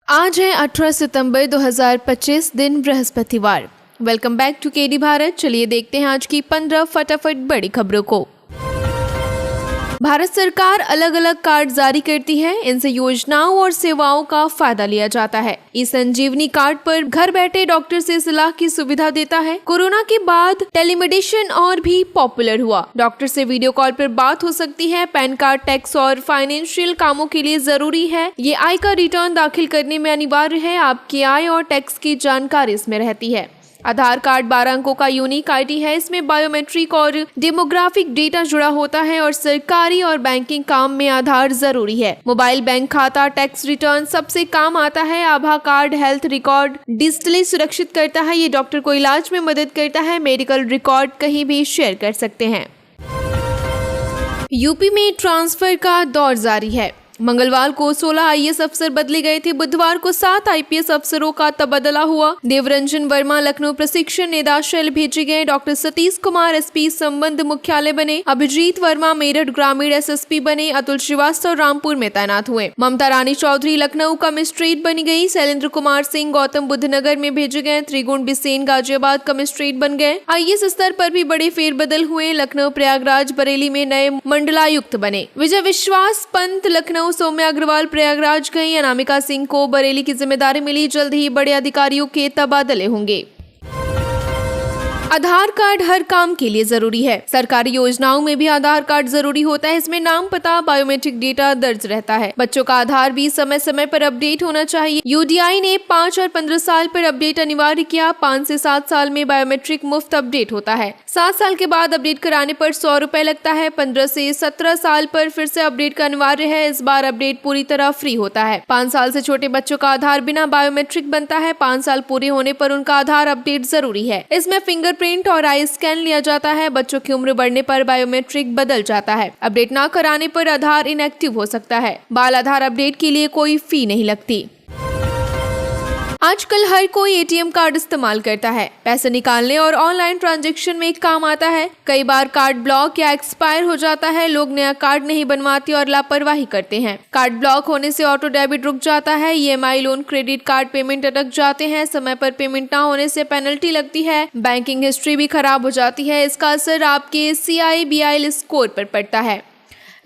आज है 18 सितंबर 2025 दिन बृहस्पतिवार। Welcome back to KD Bharat. चलिए देखते हैं आज की 15 फटाफट बड़ी खबरों को। भारत सरकार अलग अलग कार्ड जारी करती है। इनसे योजनाओं और सेवाओं का फायदा लिया जाता है। ई-संजीवनी कार्ड पर घर बैठे डॉक्टर से सलाह की सुविधा देता है। कोरोना के बाद टेलीमेडिसिन और भी पॉपुलर हुआ। डॉक्टर से वीडियो कॉल पर बात हो सकती है। पैन कार्ड टैक्स और फाइनेंशियल कामों के लिए जरूरी है। ये आय का रिटर्न दाखिल करने में अनिवार्य है। आपकी आय और टैक्स की जानकारी इसमें रहती है। आधार कार्ड 12 अंकों का यूनिक आईडी है। इसमें बायोमेट्रिक और डेमोग्राफिक डेटा जुड़ा होता है और सरकारी और बैंकिंग काम में आधार जरूरी है। मोबाइल बैंक खाता, टैक्स रिटर्न सबसे काम आता है। आभा कार्ड हेल्थ रिकॉर्ड डिजिटली सुरक्षित करता है। ये डॉक्टर को इलाज में मदद करता है। मेडिकल रिकॉर्ड कहीं भी शेयर कर सकते हैं। यूपी में ट्रांसफर का दौर जारी है। मंगलवार को 16 आईएएस अफसर बदले गए थे। बुधवार को 7 आईपीएस अफसरों का तबादला हुआ। देवरंजन वर्मा लखनऊ प्रशिक्षण निदेशालय भेजे गए। डॉक्टर सतीश कुमार एसपी संबंध मुख्यालय बने। अभिजीत वर्मा मेरठ ग्रामीण एसएसपी बने। अतुल श्रीवास्तव रामपुर में तैनात हुए। ममता रानी चौधरी लखनऊ कमिश्नरेट बनी गई। शैलेंद्र कुमार सिंह गौतम बुद्ध नगर में भेजे गए। त्रिगुण बिसेन गाजियाबाद कमिश्नरेट बन गए। आईएएस स्तर पर भी बड़े फेरबदल हुए। लखनऊ प्रयागराज बरेली में नए मंडलायुक्त बने। विजय विश्वास पंत लखनऊ, सौम्या अग्रवाल प्रयागराज गई। अनामिका सिंह को बरेली की जिम्मेदारी मिली। जल्द ही बड़े अधिकारियों के तबादले होंगे। आधार कार्ड हर काम के लिए जरूरी है। सरकारी योजनाओं में भी आधार कार्ड जरूरी होता है। इसमें नाम, पता, बायोमेट्रिक डेटा दर्ज रहता है। बच्चों का आधार भी समय समय पर अपडेट होना चाहिए। यूडीआई ने 5 और 15 साल पर अपडेट अनिवार्य किया। 5 से 7 साल में बायोमेट्रिक मुफ्त अपडेट होता है। 7 साल के बाद अपडेट कराने पर 100 रुपए लगता है। 15 से 17 साल पर फिर से अपडेट का अनिवार्य है। इस बार अपडेट पूरी तरह फ्री होता है। 5 साल से छोटे बच्चों का आधार बिना बायोमेट्रिक बनता है। 5 साल पूरे होने पर उनका आधार अपडेट जरूरी है। इसमें फिंगरप्रिंट और आई स्कैन लिया जाता है। बच्चों की उम्र बढ़ने पर बायोमेट्रिक बदल जाता है। अपडेट ना कराने पर आधार इनएक्टिव हो सकता है। बाल आधार अपडेट के लिए कोई फी नहीं लगती। आजकल हर कोई एटीएम कार्ड इस्तेमाल करता है। पैसे निकालने और ऑनलाइन ट्रांजैक्शन में काम आता है। कई बार कार्ड ब्लॉक या एक्सपायर हो जाता है। लोग नया कार्ड नहीं बनवाते और लापरवाही करते हैं। कार्ड ब्लॉक होने से ऑटो डेबिट रुक जाता है। EMI, loan, credit card payment अटक जाते हैं। समय पर पेमेंट ना होने से पेनल्टी लगती है। बैंकिंग हिस्ट्री भी खराब हो जाती है। इसका असर आपके CIBIL स्कोर पर पड़ता है।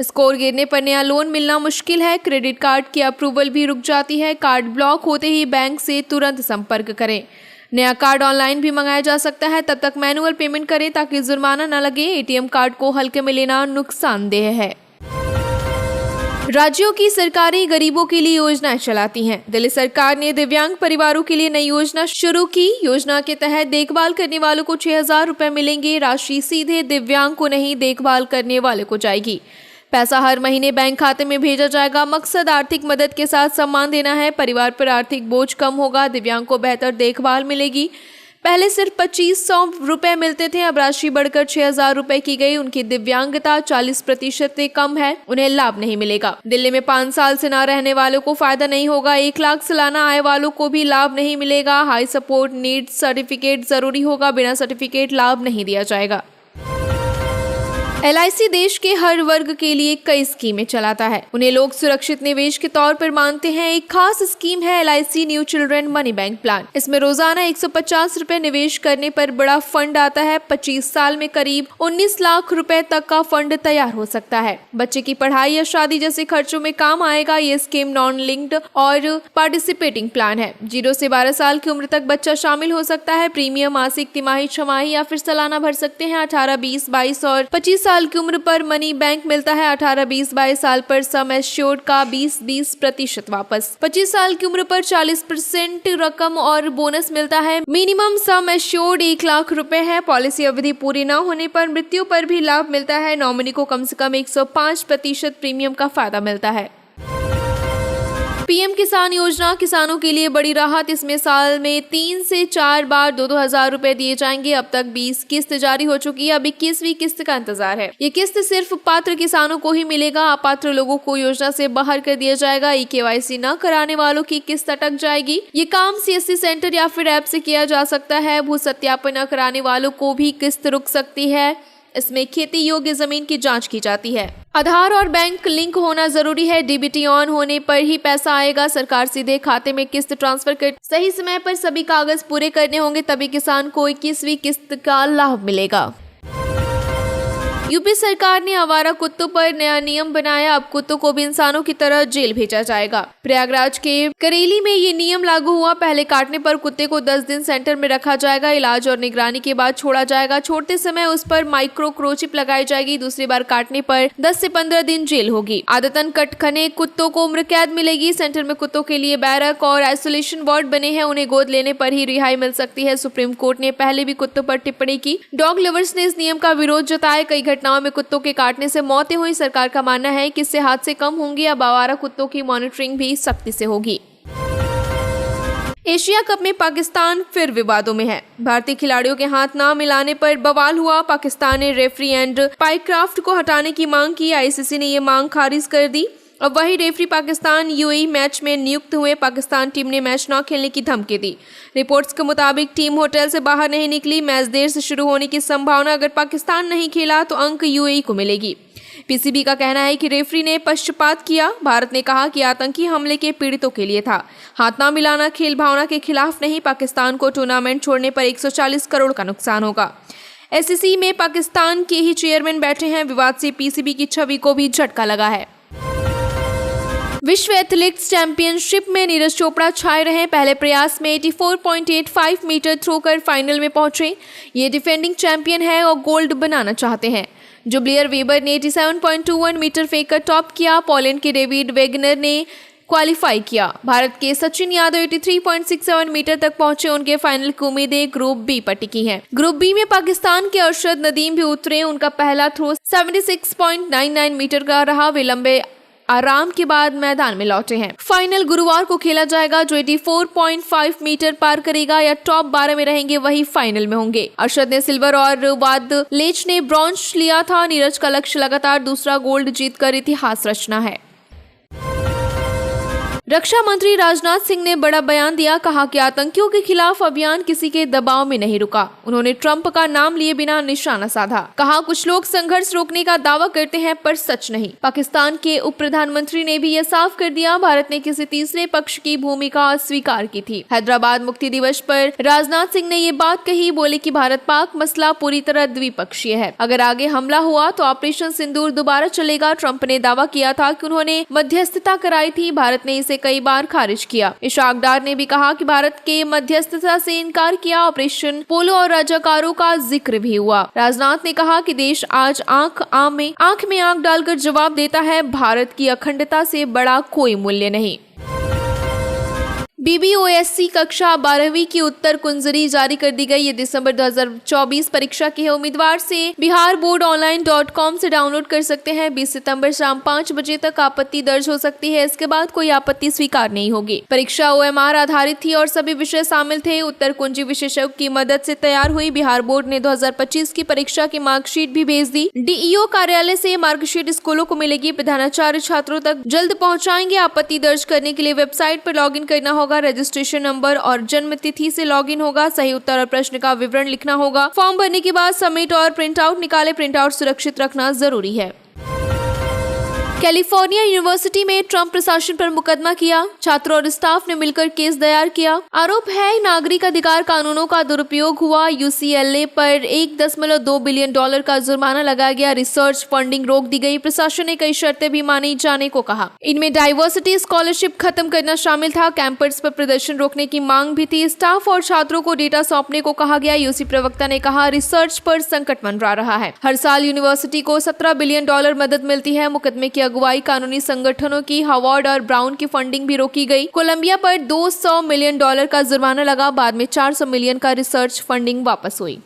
स्कोर गिरने पर नया लोन मिलना मुश्किल है। क्रेडिट कार्ड की अप्रूवल भी रुक जाती है। कार्ड ब्लॉक होते ही बैंक से तुरंत संपर्क करें। नया कार्ड ऑनलाइन भी मंगाया जा सकता है। तब तक मैनुअल पेमेंट करें ताकि जुर्माना न लगे। एटीएम कार्ड को हल्के में लेना नुकसानदेह है। राज्यों की सरकारें गरीबों के लिए योजनाएं चलाती हैं। दिल्ली सरकार ने दिव्यांग परिवारों के लिए नई योजना शुरू की। योजना के तहत देखभाल करने वालों को 6,000 रुपए मिलेंगे। राशि सीधे दिव्यांग को नहीं, देखभाल करने वाले को जाएगी। पैसा हर महीने बैंक खाते में भेजा जाएगा। मकसद आर्थिक मदद के साथ सम्मान देना है। परिवार पर आर्थिक बोझ कम होगा। दिव्यांग को बेहतर देखभाल मिलेगी। पहले सिर्फ 2,500 रुपए मिलते थे। अब राशि बढ़कर 6,000 रुपए की गई। उनकी दिव्यांगता 40% से कम है, उन्हें लाभ नहीं मिलेगा। दिल्ली में 5 साल से न रहने वालों को फायदा नहीं होगा। 1 लाख सालाना आय वालों को भी लाभ नहीं मिलेगा। हाई सपोर्ट नीड्स सर्टिफिकेट जरूरी होगा। बिना सर्टिफिकेट लाभ नहीं दिया जाएगा। LIC देश के हर वर्ग के लिए कई स्कीमें चलाता है। उन्हें लोग सुरक्षित निवेश के तौर पर मानते हैं। एक खास स्कीम है LIC new children money bank plan. इसमें रोजाना 150 रुपए निवेश करने पर बड़ा फंड आता है। 25 साल में करीब 19 लाख रुपए तक का फंड तैयार हो सकता है। बच्चे की पढ़ाई या शादी जैसे खर्चों में काम आएगा। ये स्कीम नॉन लिंक्ड और पार्टिसिपेटिंग प्लान है। 0 से 12 साल की उम्र तक बच्चा शामिल हो सकता है। प्रीमियम मासिक, तिमाही, छमाही या फिर सालाना भर सकते हैं। 18, 20, 22 और 25 साल की उम्र पर मनी बैंक मिलता है। 18, 20, 22 साल पर सम एश्योर्ड का 20% वापस। 25 साल की उम्र पर 40% रकम और बोनस मिलता है। मिनिमम सम एश्योर्ड 1 लाख रुपए है। पॉलिसी अवधि पूरी न होने पर मृत्यु पर भी लाभ मिलता है। नॉमिनी को कम से कम 105% प्रीमियम का फायदा मिलता है। पीएम किसान योजना किसानों के लिए बड़ी राहत। इसमें साल में 3 से 4 बार 2-2 हजार रुपए दिए जाएंगे। अब तक 20 किस्त जारी हो चुकी है। अब 21वीं किस्त का इंतजार है। ये किस्त सिर्फ पात्र किसानों को ही मिलेगा। अपात्र लोगों को योजना से बाहर कर दिया जाएगा। KYC न कराने वालों की किस्त अटक जाएगी। ये काम CSC सेंटर या फिर ऐप से किया जा सकता है। भू सत्यापन न कराने वालों को भी किस्त रुक सकती है। इसमें खेती योग्य जमीन की जाँच की जाती है। आधार और बैंक लिंक होना जरूरी है। डीबीटी ऑन होने पर ही पैसा आएगा। सरकार सीधे खाते में किस्त ट्रांसफर कर सही समय पर सभी कागज पूरे करने होंगे, तभी किसान को 21वीं किस्त का लाभ मिलेगा। यूपी सरकार ने आवारा कुत्तों पर नया नियम बनाया। अब कुत्तों को भी इंसानों की तरह जेल भेजा जाएगा। प्रयागराज के करेली में ये नियम लागू हुआ। पहले काटने पर कुत्ते को 10 दिन सेंटर में रखा जाएगा। इलाज और निगरानी के बाद छोड़ा जाएगा। छोड़ते समय उस पर माइक्रोक्रोचिप लगाई जाएगी। दूसरी बार काटने पर 10 से 15 दिन जेल होगी। आदतन कटखने कुत्तों को उम्र कैद मिलेगी। सेंटर में कुत्तों के लिए बैरक और आइसोलेशन वार्ड बने हैं। उन्हें गोद लेने पर ही रिहाई मिल सकती है। सुप्रीम कोर्ट ने पहले भी कुत्तों पर टिप्पणी की। डॉग लवर्स ने इस नियम का विरोध जताया। कई घटनाओं में कुत्तों के काटने से मौतें हुई। सरकार का मानना है कि इससे हादसे कम होंगे। अब आवारा कुत्तों की मॉनिटरिंग भी सख्ती से होगी। एशिया कप में पाकिस्तान फिर विवादों में है। भारतीय खिलाड़ियों के हाथ ना मिलाने पर बवाल हुआ। पाकिस्तान ने रेफरी एंड पाइक्राफ्ट को हटाने की मांग की। आईसीसी ने ये मांग खारिज कर दी। अब वही रेफरी पाकिस्तान यूएई मैच में नियुक्त हुए। पाकिस्तान टीम ने मैच न खेलने की धमकी दी। रिपोर्ट्स के मुताबिक टीम होटल से बाहर नहीं निकली। मैच देर से शुरू होने की संभावना। अगर पाकिस्तान नहीं खेला तो अंक यूएई को मिलेगी। पीसीबी का कहना है कि रेफरी ने पक्षपात किया। भारत ने कहा कि आतंकी हमले के पीड़ितों के लिए था। हाथ ना मिलाना खेल भावना के खिलाफ नहीं। पाकिस्तान को टूर्नामेंट छोड़ने पर 140 करोड़ का नुकसान होगा। एससीसी में पाकिस्तान के ही चेयरमैन बैठे हैं। विवाद से पीसीबी की छवि को भी झटका लगा है। विश्व एथलेटिक्स चैंपियनशिप में नीरज चोपड़ा छाए रहे। पहले प्रयास में 84.85 मीटर थ्रो कर फाइनल में पहुंचे। ये डिफेंडिंग चैंपियन है और गोल्ड बनाना चाहते हैं। जुबिलियर वेबर ने 87.21 मीटर फेंक कर टॉप किया। पोलैंड के डेविड वेगनर ने क्वालिफाई किया। भारत के सचिन यादव 83.67 मीटर तक पहुंचे। उनके फाइनल की उम्मीदें ग्रुप बी पर टिकी हैं। ग्रुप बी में पाकिस्तान के अरशद नदीम भी उतरे। उनका पहला थ्रो 76.99 मीटर का रहा। वे लंबे आराम के बाद मैदान में लौटे हैं। फाइनल गुरुवार को खेला जाएगा। जो 84.5 मीटर पार करेगा या टॉप 12 में रहेंगे वही फाइनल में होंगे। अरशद ने सिल्वर और वाद लेच ने ब्रॉन्ज लिया था। नीरज का लक्ष्य लगातार दूसरा गोल्ड जीतकर इतिहास रचना है। रक्षा मंत्री राजनाथ सिंह ने बड़ा बयान दिया। कहा कि आतंकियों के खिलाफ अभियान किसी के दबाव में नहीं रुका। उन्होंने ट्रंप का नाम लिए बिना निशाना साधा। कहा कुछ लोग संघर्ष रोकने का दावा करते हैं पर सच नहीं। पाकिस्तान के उप प्रधानमंत्री ने भी यह साफ कर दिया। भारत ने किसी तीसरे पक्ष की भूमिका अस्वीकार की थी। हैदराबाद मुक्ति दिवस पर राजनाथ सिंह ने ये बात कही। बोले कि भारत पाक मसला पूरी तरह द्विपक्षीय है। अगर आगे हमला हुआ तो ऑपरेशन सिंदूर दोबारा चलेगा। ट्रंप ने दावा किया था कि उन्होंने मध्यस्थता कराई थी। भारत ने इसे कई बार खारिज किया। इशाक डार ने भी कहा कि भारत के मध्यस्थता से इनकार किया। ऑपरेशन पोलो और रजाकारों का जिक्र भी हुआ। राजनाथ ने कहा कि देश आज आंख में आंख डालकर जवाब देता है। भारत की अखंडता से बड़ा कोई मूल्य नहीं। बीबीओएससी कक्षा 12वीं की उत्तर कुंजरी जारी कर दी गई। ये दिसंबर 2024 परीक्षा की है। उम्मीदवार से biharboardonline.com से डाउनलोड कर सकते हैं। 20 सितंबर शाम 5 बजे तक आपत्ति दर्ज हो सकती है। इसके बाद कोई आपत्ति स्वीकार नहीं होगी। परीक्षा OMR आधारित थी और सभी विषय शामिल थे। उत्तर कुंजी विशेषज्ञ की मदद से तैयार हुई। बिहार बोर्ड ने 2025 की परीक्षा की मार्कशीट भी भेज दी। DEO कार्यालय से मार्कशीट स्कूलों को मिलेगी। प्रधानाचार्य छात्रों तक जल्द पहुँचाएंगे। आपत्ति दर्ज करने के लिए वेबसाइट पर लॉग इन करना होगा। रजिस्ट्रेशन नंबर और जन्म तिथि से लॉगिन होगा। सही उत्तर और प्रश्न का विवरण लिखना होगा। फॉर्म भरने के बाद सबमिट और प्रिंट आउट निकाले। प्रिंट आउट सुरक्षित रखना जरूरी है। कैलिफोर्निया यूनिवर्सिटी में ट्रंप प्रशासन पर मुकदमा किया। छात्रों और स्टाफ ने मिलकर केस दायर किया। आरोप है नागरिक अधिकार कानूनों का दुरुपयोग हुआ। UCLA पर $1.2 बिलियन का जुर्माना लगाया गया। रिसर्च फंडिंग रोक दी गई। प्रशासन ने कई शर्तें भी माने जाने को कहा। इनमें डाइवर्सिटी स्कॉलरशिप खत्म करना शामिल था। कैंपस पर प्रदर्शन रोकने की मांग भी थी। स्टाफ और छात्रों को डेटा सौंपने को कहा गया। UC प्रवक्ता ने कहा रिसर्च पर संकट मंडरा रहा है। हर साल यूनिवर्सिटी को $17 बिलियन मदद मिलती है। मुकदमे की अगुवाई कानूनी संगठनों की हार्वर्ड और ब्राउन की फंडिंग भी रोकी गई। कोलंबिया पर $200 मिलियन का जुर्माना लगा। बाद में $400 मिलियन का रिसर्च फंडिंग वापस हुई।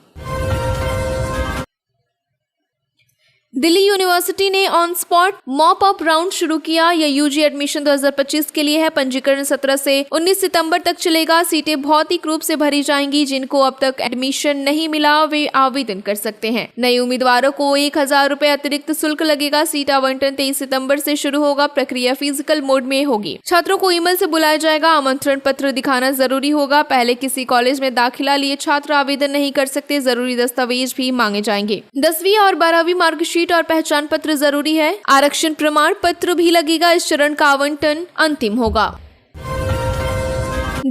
दिल्ली यूनिवर्सिटी ने on spot mop up round शुरू किया। यह यूजी एडमिशन 2025 के लिए है। पंजीकरण 17 से 19 सितंबर तक चलेगा। सीटें भौतिक रूप से भरी जाएंगी। जिनको अब तक एडमिशन नहीं मिला वे आवेदन कर सकते हैं। नए उम्मीदवारों को 1000 रुपए अतिरिक्त शुल्क लगेगा। सीट आवंटन 23 सितंबर से शुरू होगा। प्रक्रिया फिजिकल मोड में होगी। छात्रों को ईमेल से बुलाया जाएगा। आमंत्रण पत्र दिखाना जरूरी होगा। पहले किसी कॉलेज में दाखिला लिए छात्र आवेदन नहीं कर सकते। जरूरी दस्तावेज भी मांगे जाएंगे। 10वीं और 12वीं मार्कशीट मार्कशीट और पहचान पत्र जरूरी है। आरक्षण प्रमाण पत्र भी लगेगा। इस चरण का आवंटन अंतिम होगा।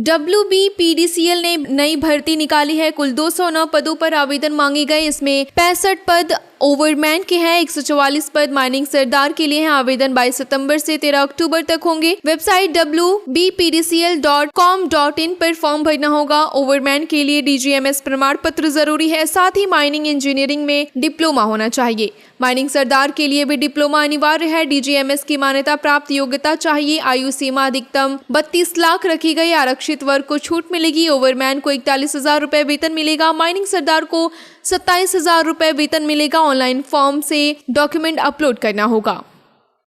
WBPDCL ने नई भर्ती निकाली है। कुल 209 पदों पर आवेदन मांगे गए। इसमें 65 पद ओवरमैन के हैं, 144 पद माइनिंग सरदार के लिए हैं। आवेदन 22 सितंबर से 13 अक्टूबर तक होंगे। वेबसाइट wbpdcl.com.in पर फॉर्म भरना होगा। ओवरमैन के लिए DGMS प्रमाण पत्र जरूरी है। साथ ही माइनिंग इंजीनियरिंग में डिप्लोमा होना चाहिए। माइनिंग सरदार के लिए भी डिप्लोमा अनिवार्य है। DGMS की मान्यता प्राप्त योग्यता चाहिए। आयु सीमा अधिकतम 32 लाख रखी गई। आरक्षित वर्ग को छूट मिलेगी। ओवरमैन को 41,000 रुपए वेतन मिलेगा। माइनिंग सरदार को 27,000 रुपए वेतन मिलेगा। ऑनलाइन फॉर्म से डॉक्यूमेंट अपलोड करना होगा।